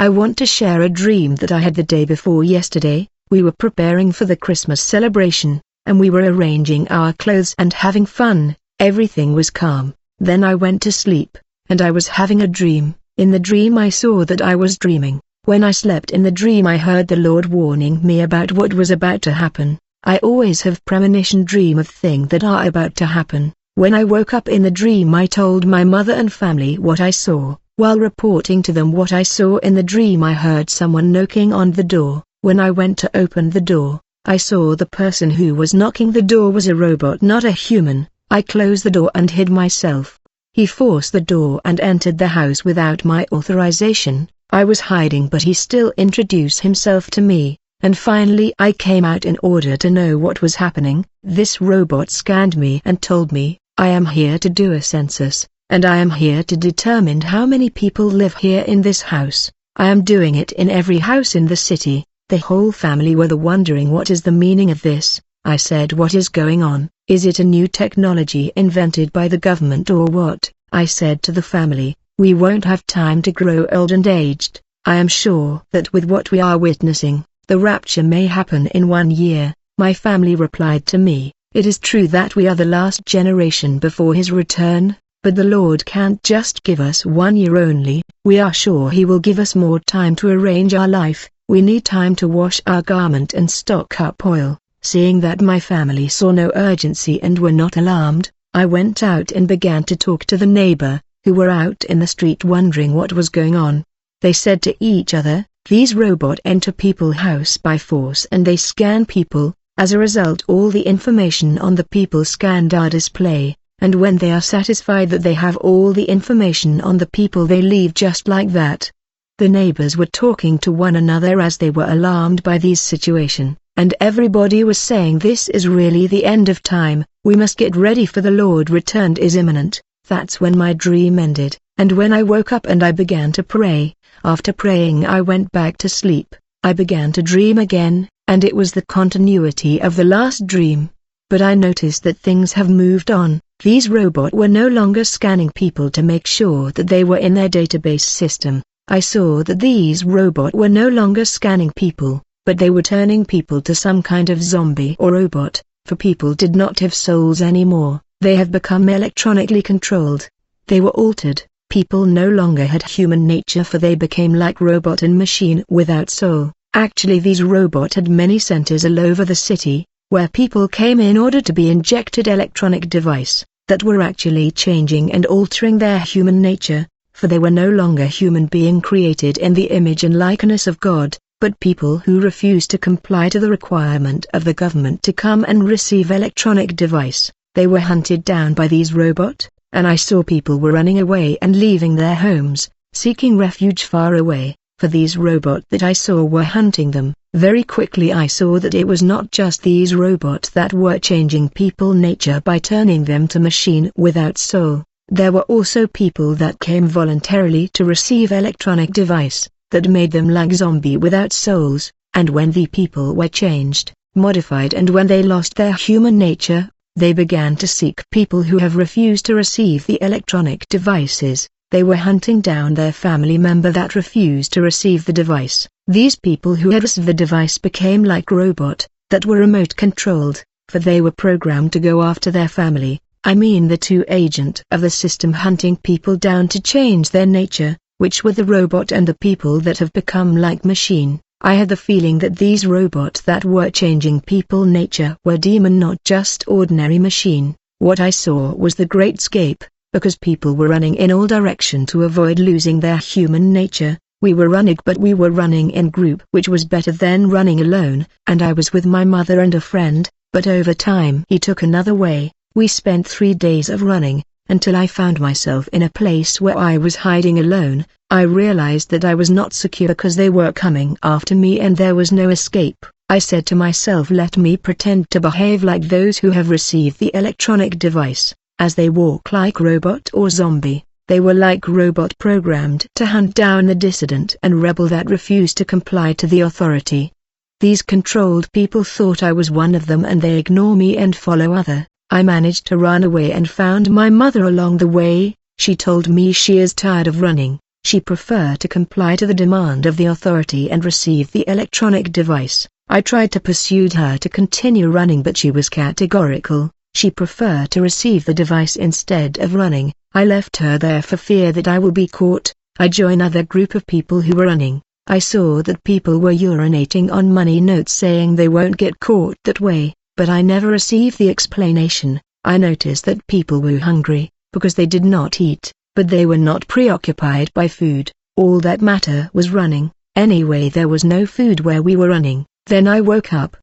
I want to share a dream that I had the day before yesterday. We were preparing for the Christmas celebration, and we were arranging our clothes and having fun. Everything was calm. Then I went to sleep, and I was having a dream. In the dream I saw that I was dreaming. When I slept in the dream I heard the Lord warning me about what was about to happen. I always have premonition dream of things that are about to happen. When I woke up in the dream I told my mother and family what I saw. While reporting to them what I saw in the dream I heard someone knocking on the door. When I went to open the door, I saw the person who was knocking the door was a robot, not a human. I closed the door and hid myself. He forced the door and entered the house without my authorization. I was hiding but he still introduced himself to me, and finally I came out in order to know what was happening. This robot scanned me and told me, I am here to do a census, and I am here to determine how many people live here in this house. I am doing it in every house in the city. The whole family were wondering what is the meaning of this. I said, what is going on? Is it a new technology invented by the government or what? I said to the family, we won't have time to grow old and aged. I am sure that with what we are witnessing, the rapture may happen in 1 year. My family replied to me, it is true that we are the last generation before his return, but the Lord can't just give us 1 year only. We are sure he will give us more time to arrange our life. We need time to wash our garment and stock up oil. Seeing that my family saw no urgency and were not alarmed, I went out and began to talk to the neighbor, who were out in the street wondering what was going on. They said to each other, these robots enter people's house by force and they scan people. As a result all the information on the people scanned are display, and when they are satisfied that they have all the information on the people they leave just like that. The neighbors were talking to one another as they were alarmed by this situation, and everybody was saying this is really the end of time, we must get ready for the Lord returned is imminent. That's when my dream ended, and when I woke up and I began to pray. After praying I went back to sleep. I began to dream again, and it was the continuity of the last dream. But I noticed that things have moved on. These robots were no longer scanning people to make sure that they were in their database system. I saw that these robots were no longer scanning people, but they were turning people to some kind of zombie or robot, for people did not have souls anymore. They have become electronically controlled. They were altered. People no longer had human nature for they became like robot and machine without soul. Actually these robots had many centers all over the city, where people came in order to be injected electronic device, that were actually changing and altering their human nature, for they were no longer human being created in the image and likeness of God, but people who refused to comply to the requirement of the government to come and receive electronic device. They were hunted down by these robots, and I saw people were running away and leaving their homes, seeking refuge far away, for these robots that I saw were hunting them. Very quickly I saw that it was not just these robots that were changing people's nature by turning them to machine without soul. There were also people that came voluntarily to receive electronic device, that made them like zombie without souls, and when the people were changed, modified and when they lost their human nature, they began to seek people who have refused to receive the electronic devices. They were hunting down their family member that refused to receive the device. These people who had received the device became like robot, that were remote controlled, for they were programmed to go after their family. I mean the two agents of the system hunting people down to change their nature, which were the robot and the people that have become like machine. I had the feeling that these robots that were changing people's nature were demon, not just ordinary machine. What I saw was the great escape, because people were running in all direction to avoid losing their human nature. We were running, but we were running in group, which was better than running alone, and I was with my mother and a friend, but over time he took another way. We spent 3 days of running, until I found myself in a place where I was hiding alone. I realized that I was not secure because they were coming after me and there was no escape. I said to myself, let me pretend to behave like those who have received the electronic device. As they walk like robot or zombie, they were like robot programmed to hunt down the dissident and rebel that refused to comply to the authority. These controlled people thought I was one of them and they ignore me and follow other. I managed to run away and found my mother along the way. She told me she is tired of running. she preferred to comply to the demand of the authority and receive the electronic device. I tried to persuade her to continue running, but she was categorical. She preferred to receive the device instead of running. I left her there for fear that I will be caught. I joined another group of people who were running. I saw that people were urinating on money notes, saying they won't get caught that way, but I never received the explanation. I noticed that people were hungry, because they did not eat, but they were not preoccupied by food. All that mattered was running. Anyway, there was no food where we were running. Then I woke up,